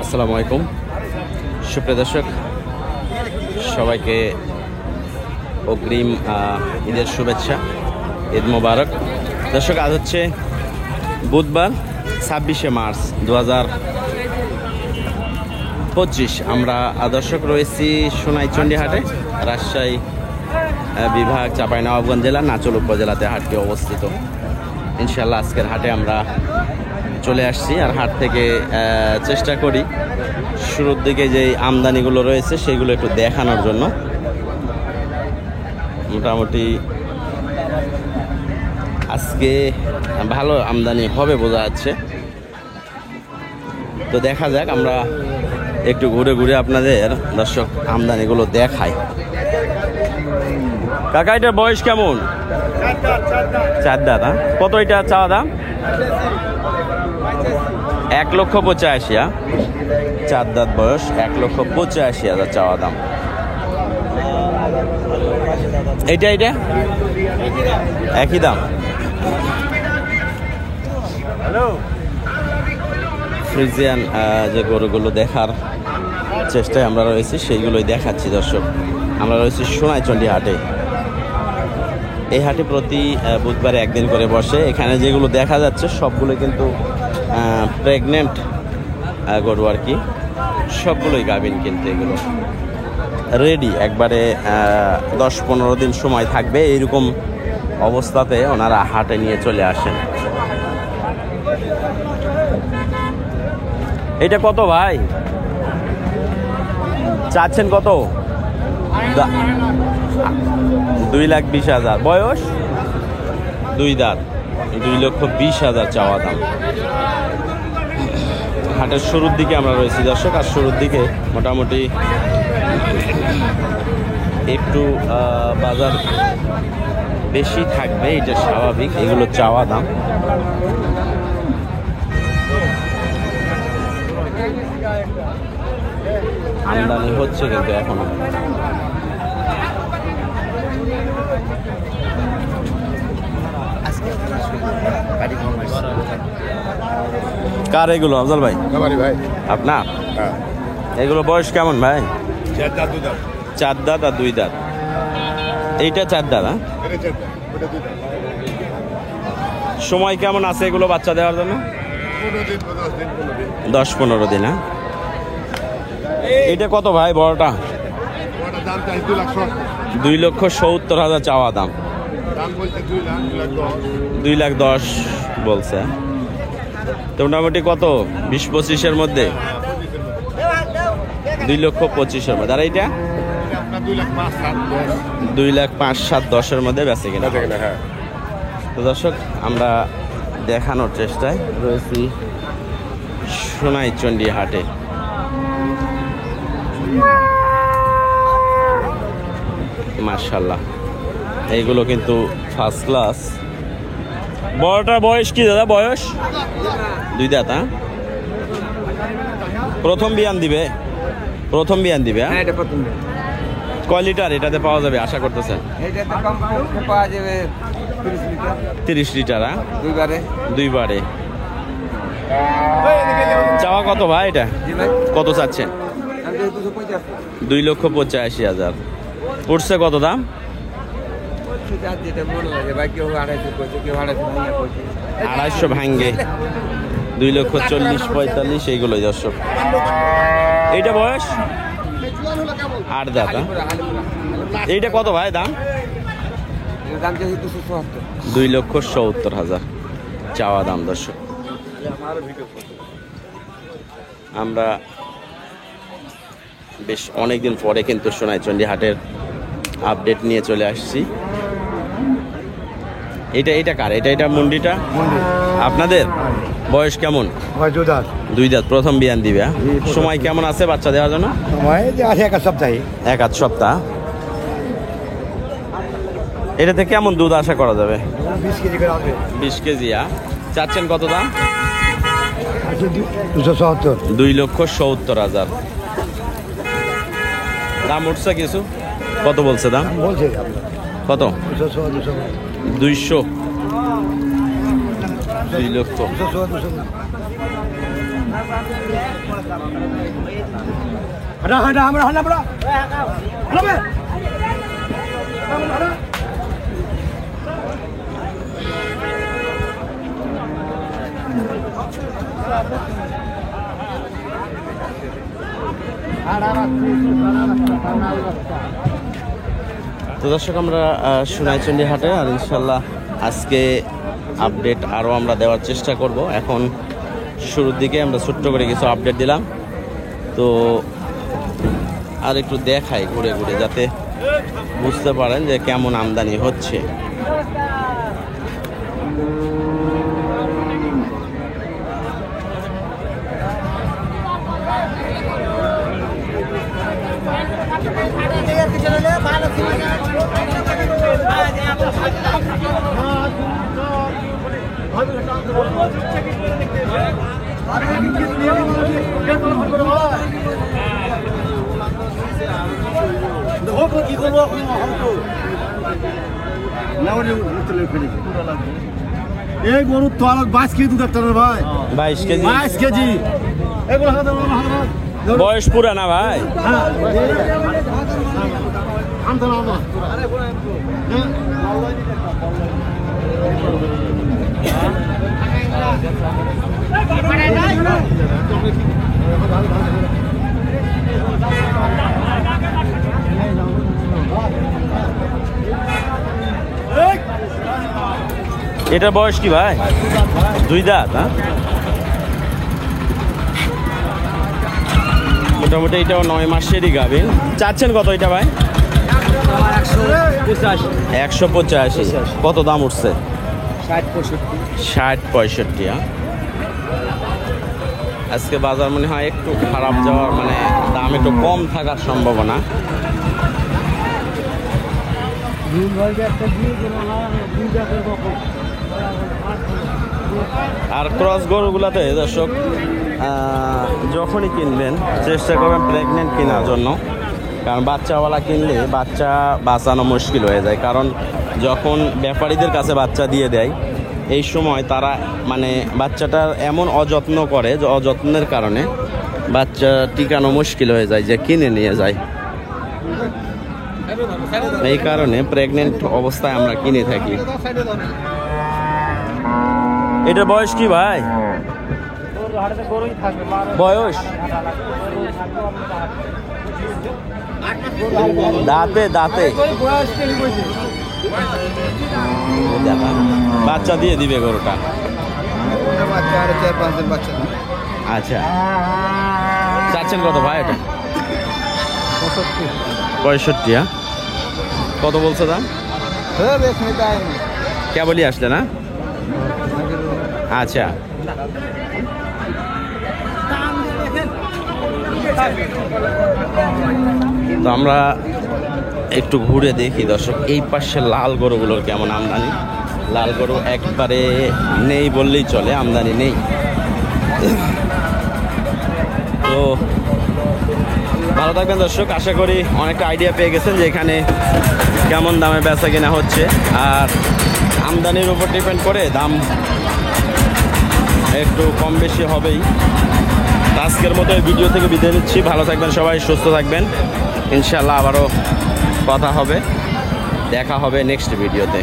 আসসালামু আলাইকুম সুপ্রিয় দর্শক, সবাইকে অগ্রিম ঈদের শুভেচ্ছা, ঈদ মোবারক। দর্শক, আজ হচ্ছে বুধবার 26শে মার্চ 2025। আমরা দর্শক রয়েছি সোনাইচন্ডী হাটে, রাজশাহী বিভাগ, চাঁপাইনবাবগঞ্জ জেলা, নাচল উপজেলাতে হাটটি অবস্থিত। ইনশাল্লাহ আজকের হাটে আমরা চলে আসছি, আর হাট থেকে চেষ্টা করি শুরুর দিকে যে আমদানিগুলো রয়েছে সেগুলো একটু দেখানোর জন্য। মোটামুটি আজকে ভালো আমদানি হবে বোঝা যাচ্ছে, তো দেখা যাক। আমরা একটু ঘুরে ঘুরে আপনাদের দর্শক আমদানিগুলো দেখাই। কাকা, এটার বয়স কেমন? 4 দাঁত। কত এটা চাওয়া দাম? 1,85,000। 4 দাঁত বয়স, 1,85,000 চাওয়া দাম। এইটা একই দাম। ফ্রিজিয়ান যে গরুগুলো দেখার চেষ্টায় আমরা রয়েছি সেইগুলোই দেখাচ্ছি দর্শক। আমরা রয়েছি সোনাইচন্ডী হাটে। এই হাটে প্রতি বুধবারে একদিন করে বসে। এখানে যেগুলো দেখা যাচ্ছে সবগুলো কিন্তু প্রেগনেন্ট গরু আর কি, সবগুলোই গাভিন, কিন্তু এগুলো রেডি, একবারে 10-15 দিন সময় থাকবে এইরকম অবস্থাতে ওনারা হাটে নিয়ে চলে আসেন। এটা কত ভাই চাচ্ছেন? কত? 2,20,000। বয়স 2 দাঁত, 2,20,000 চাওয়া দাম। হাটের শুরুর দিকে আমরা রয়েছি দর্শক, আর শুরুর দিকে মোটামুটি একটু বাজার বেশি থাকবে, এটা স্বাভাবিক। এগুলো চাওয়া দাম। আমদানি হচ্ছে কিন্তু এখনো। কার এগুলো আফজাল ভাই? ভাই আপনার? এগুলো বয়স কেমন ভাই? 4 দাঁত আর 2 দাঁত। এইটা 4 দাঁত। সময় কেমন আছে এগুলো বাচ্চা দেওয়ার জন্য? 10-15 দিন। এটা কত ভাই বড়টা? 2,70,000 চাওয়া দাম। 2,10,000 বলছে। তো মোটামুটি কত 20-25-এর মধ্যে? 2,25,000 মধ্যে। আর এইটা 2,05,000-7,10,000 মধ্যে বেঁচে কিনা। তো দর্শক, আমরা দেখানোর চেষ্টায় রয়েছি সোনাইচন্ডী হাটে। মাশাআল্লাহ, এইগুলো কিন্তু ফার্স্ট ক্লাস। বড়টার বয়স কি দাদা? বয়স 2 দাঁত। প্রথম বিয়ান দিবে? প্রথম বিয়ান দিবে। কয় লিটার এটাতে পাওয়া যাবে আশা করতেছেন? 30 লিটার। দুইবারে। চাওয়া কত ভাই এটা? কত চাচ্ছেন? 2,85,000। পড়ছে কত দাম? 250 ভাঙ্গে। 2,40,000-45,000 এইগুলোই দর্শক। এইটা বয়স 8 দাঁত। এইটা কত ভাই দাম? 2,70,000 চাওয়া দাম দর্শক। আমরা বেশ অনেকদিন পরে কিন্তু সোনাইচন্ডী হাটের আপডেট নিয়ে চলে আসছি। এটা কার? এটা মুন্ডিটা আপনাদের? বয়স কেমন? 2 দাঁত। প্রথম বিয়ান দিবে। সময় কেমন আছে বাচ্চা দেওয়ার জন্য? এক আধ সপ্তাহ। এটাতে কেমন দুধ আশা করা যাবে? 20 কেজি। চাচ্ছেন কত দাম? 2,70,000 দাম উঠছে কিছু? কত বলছে দাম? কত? 200। 2 লক্ষ। তো দর্শক আমরা সোনাইচন্ডী হাটে, আর ইনশাল্লাহ আজকে আপডেট আরও আমরা দেওয়ার চেষ্টা করব। এখন শুরুর দিকে আমরা ছোট্ট করে কিছু আপডেট দিলাম, তো আর একটু দেখাই ঘুরে ঘুরে যাতে বুঝতে পারেন যে কেমন আমদানি হচ্ছে। এই গরু তো আর 22 কেজি দুধ একটা ভাই, 22 কেজি। 22 কেজি বয়স পুরা না ভাই? এটা বয়স কি ভাই? 2 দাঁত। হ্যাঁ, মোটামুটি এটাও 9 মাসেরই গাভীন। চাচ্ছেন কত এটা ভাই? 185। কত দাম উঠছে? 60-65। হ্যাঁ, আজকে বাজার মনে হয় একটু খারাপ যাওয়ার, মানে দাম একটু কম থাকার সম্ভাবনা। আর ক্রস গরুগুলাতে দর্শক যখনই কিনবেন চেষ্টা করবেন প্রেগনেন্ট কেনার জন্য, কারণ বাচ্চাওয়ালা কিনলে বাচ্চা বাঁচানো মুশকিল হয়ে যায়। কারণ যখন ব্যাপারীদের কাছে বাচ্চা দিয়ে দেয়, এই সময় তারা মানে বাচ্চাটার এমন অযত্ন করে যে অযত্নের কারণে বাচ্চা টিকানো মুশকিল হয়ে যায়, যে কিনে নিয়ে যায়। এই কারণে প্রেগনেন্ট অবস্থায় আমরা কিনে থাকি। এটার বয়স কি ভাই? বয়স দাঁতে দাঁতে বাচ্চা দিয়ে দিবে গরুটা। আচ্ছা, চাচ্ছেন কত ভাই এটা? 65। হ্যাঁ, কত বলছো দাম? কে বলি আসলে না? আচ্ছা, তো আমরা একটু ঘুরে দেখি দর্শক এই পাশে লাল গরুগুলোর কেমন আমদানি। লাল গরু একবারে নেই বললেই চলে, আমদানি নেই। তো ভালো থাকবেন দর্শক, আশা করি অনেকটা আইডিয়া পেয়ে গেছেন যে এখানে কেমন দামে বেচা কেনা হচ্ছে। আর আমদানির উপর ডিপেন্ড করে দাম একটু কম বেশি হবেই। আজকের মতো এই ভিডিও থেকে বিদায় নিচ্ছি। ভালো থাকবেন সবাই, সুস্থ থাকবেন। ইনশাআল্লাহ আবারও কথা হবে, দেখা হবে নেক্সট ভিডিওতে।